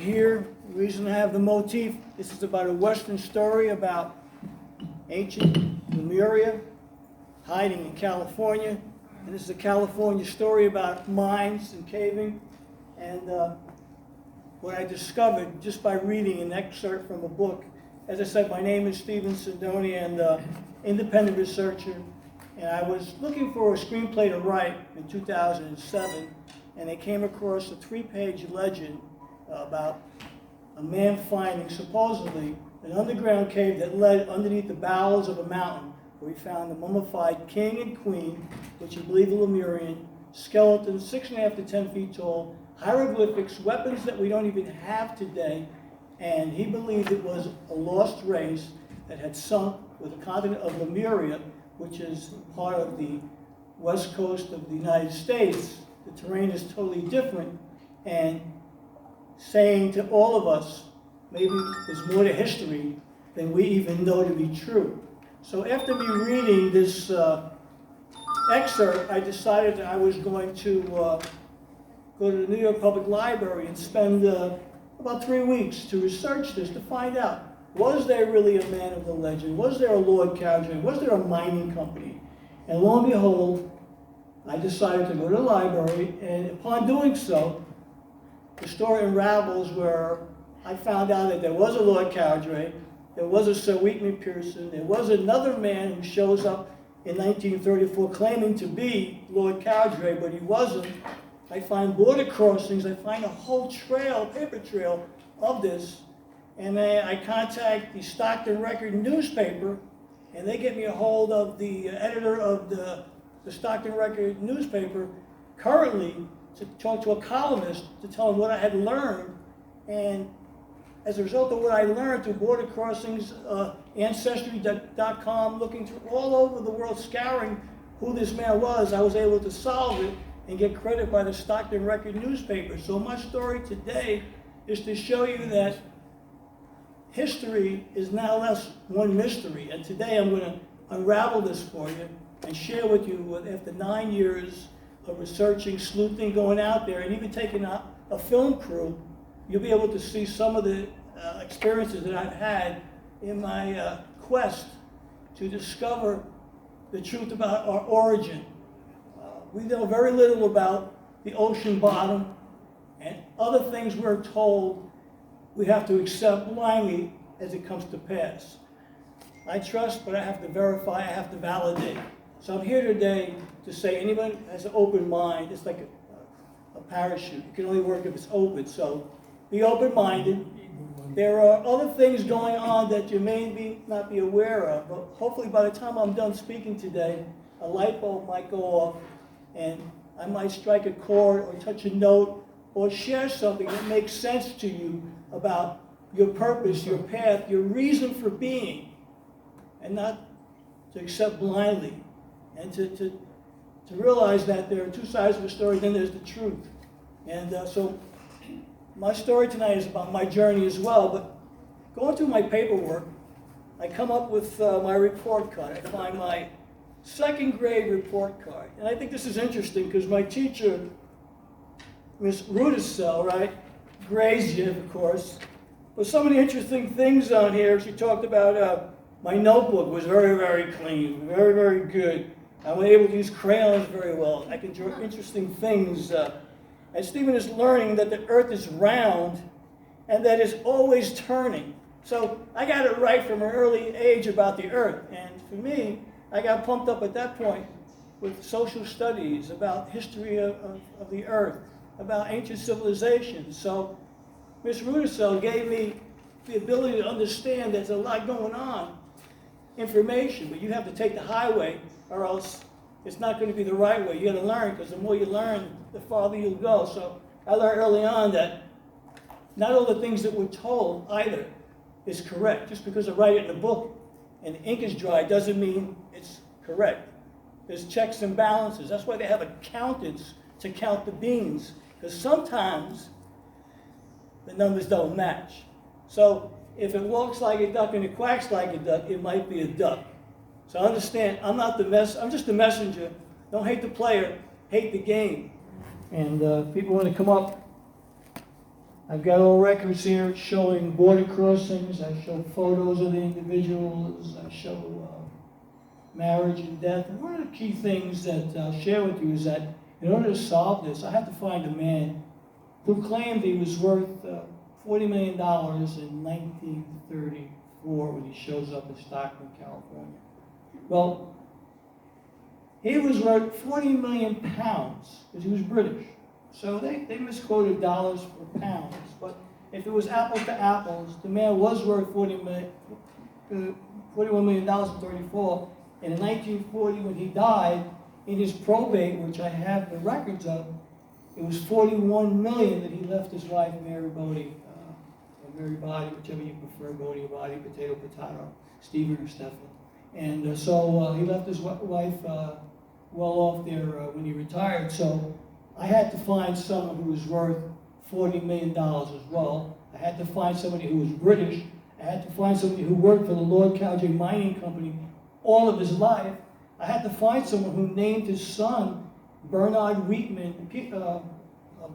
here. The reason I have the motif, this is about a Western story about ancient Lemuria hiding in California. And this is a California story about mines and caving. And what I discovered just by reading an excerpt from a book. As I said, my name is Stephen Sindoni, and independent researcher. And I was looking for a screenplay to write in 2007, and I came across a 3-page legend about a man finding supposedly an underground cave that led underneath the bowels of a mountain, where he found a mummified king and queen, which he believed were Lemurian, skeletons 6.5 to 10 feet tall, hieroglyphics, weapons that we don't even have today, and he believed it was a lost race that had sunk with the continent of Lemuria, which is part of the west coast of the United States. The terrain is totally different, and saying to all of us, maybe there's more to history than we even know to be true. So after me reading this excerpt, I decided that I was going to go to the New York Public Library and spend about 3 weeks to research this, to find out, was there really a man of the legend? Was there a Lord Cowdray? Was there a mining company? And lo and behold, I decided to go to the library, and upon doing so, the story unravels where I found out that there was a Lord Cowdray, there was a Sir Wheatman Pearson, there was another man who shows up in 1934 claiming to be Lord Cowdray, but he wasn't. I find border crossings, I find a whole trail, paper trail of this, and I contact the Stockton Record newspaper, and they get me a hold of the editor of the Stockton Record newspaper currently to talk to a columnist to tell him what I had learned. And as a result of what I learned through border crossings, Ancestry.com, looking through all over the world, scouring who this man was, I was able to solve it and get credit by the Stockton Record newspaper. So my story today is to show you that history is now less one mystery. And today I'm going to unravel this for you and share with you, after 9 years of researching, sleuthing, going out there, and even taking out a film crew, you'll be able to see some of the experiences that I've had in my quest to discover the truth about our origin. We know very little about the ocean bottom and other things we're told we have to accept blindly as it comes to pass. I trust, but I have to verify, I have to validate. So I'm here today to say anyone has an open mind, it's like a parachute. It can only work if it's open, so be open-minded. There are other things going on that you may not be aware of, but hopefully by the time I'm done speaking today, a light bulb might go off, and I might strike a chord or touch a note or share something that makes sense to you about your purpose, your path, your reason for being, and not to accept blindly, and to realize that there are two sides of the story, then there's the truth. And so my story tonight is about my journey as well, but going through my paperwork, I come up with my report card. I find my 2nd grade report card. And I think this is interesting because my teacher, Miss Rudisell, right, grazed you, of course. But some of the interesting things on here, she talked about my notebook was very, very clean, very, very good. I was able to use crayons very well. I can draw interesting things. And Stephen is learning that the earth is round and that it's always turning. So I got it right from an early age about the earth. And for me, I got pumped up at that point with social studies, about history of the earth, about ancient civilizations. So Miss Rudisell gave me the ability to understand there's a lot going on, information, but you have to take the highway or else it's not going to be the right way. You got to learn, because the more you learn, the farther you'll go. So I learned early on that not all the things that we're told either is correct. Just because I write it in a book and the ink is dry doesn't mean it's correct. There's checks and balances. That's why they have accountants to count the beans, because sometimes the numbers don't match. So if it walks like a duck and it quacks like a duck, it might be a duck. So understand, I'm just the messenger. Don't hate the player, hate the game. And people want to come up. I've got all records here showing border crossings. I show photos of the individuals. I show marriage and death. And one of the key things that I'll share with you is that in order to solve this, I had to find a man who claimed he was worth $40 million in 1934 when he shows up in Stockton, California. Well, he was worth 40 million pounds because he was British. So they misquoted dollars for pounds. But if it was apples to apples, the man was worth $41 million in 34. And in 1940, when he died, in his probate, which I have the records of, it was $41 million that he left his wife, Mary Bodie, or Mary Body, whichever you prefer, Bodie or Body, potato, potato, Stephen or Stephen. And so he left his wife well off there when he retired. So I had to find someone who was worth $40 million as well. I had to find somebody who was British. I had to find somebody who worked for the Lord Cowjay Mining Company all of his life. I had to find someone who named his son Bernard Wheatman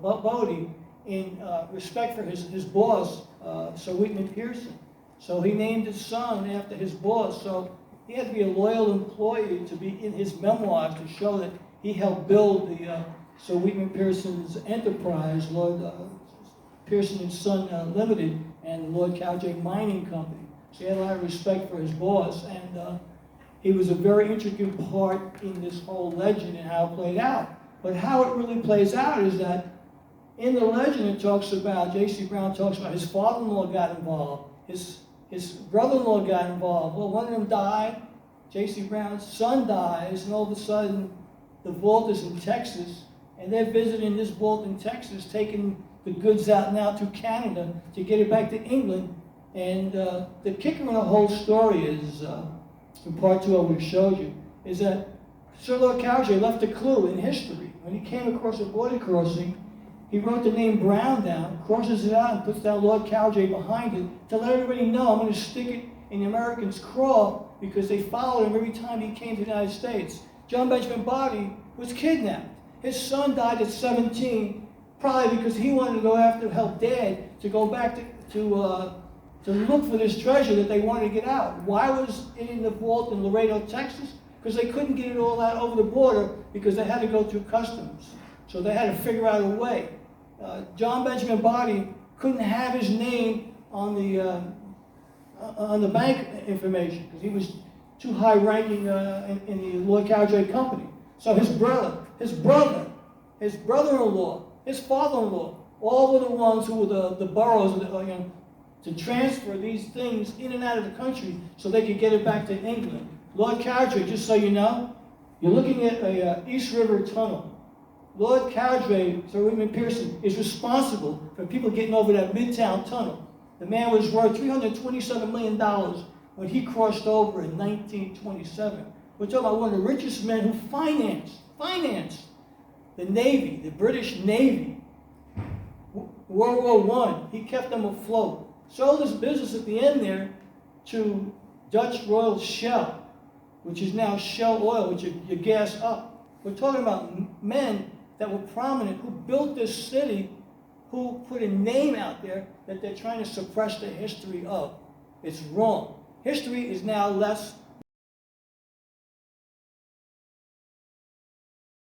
Bodie in respect for his boss, Sir Wheatman Pearson. So he named his son after his boss. So he had to be a loyal employee to be in his memoirs to show that he helped build the Sir Wheatman Pearson's enterprise, Lord Pearson and Son Limited, and Lord Cowjay Mining Company. So he had a lot of respect for his boss, and he was a very intricate part in this whole legend and how it played out. But how it really plays out is that in the legend it talks about, J.C. Brown talks about his father-in-law got involved, his brother-in-law got involved. Well, one of them died, J.C. Brown's son dies, and all of a sudden the vault is in Texas, and they're visiting this vault in Texas, taking the goods out now to Canada to get it back to England. And the kicker in the whole story is, in part two I would have showed you, is that Sir Lord Cowjay left a clue in history. When he came across a border crossing, he wrote the name Brown down, crosses it out, and puts down Lord Cowjay behind it to let everybody know I'm going to stick it in the Americans' craw because they followed him every time he came to the United States. John Benjamin Body was kidnapped. His son died at 17, probably because he wanted to go after help Dad to go back to look for this treasure that they wanted to get out. Why was it in the vault in Laredo, Texas? Because they couldn't get it all out over the border because they had to go through customs. So they had to figure out a way. John Benjamin Body couldn't have his name on the bank information because he was too high-ranking in the Lord Cowjay Company. So his brother-in-law, his father-in-law, all were the ones who were the boroughs to transfer these things in and out of the country so they could get it back to England. Lord Cowjay, just so you know, you're looking at a East River tunnel. Lord Cowjay, Sir Wheatman Pearson, is responsible for people getting over that Midtown tunnel. The man was worth $327 million when he crossed over in 1927. We're talking about one of the richest men who financed the Navy, the British Navy. World War I, he kept them afloat. Sold his business at the end there to Dutch Royal Shell, which is now Shell Oil, which you gas up. We're talking about men that were prominent, who built this city, who put a name out there that they're trying to suppress the history of. It's wrong. History is now less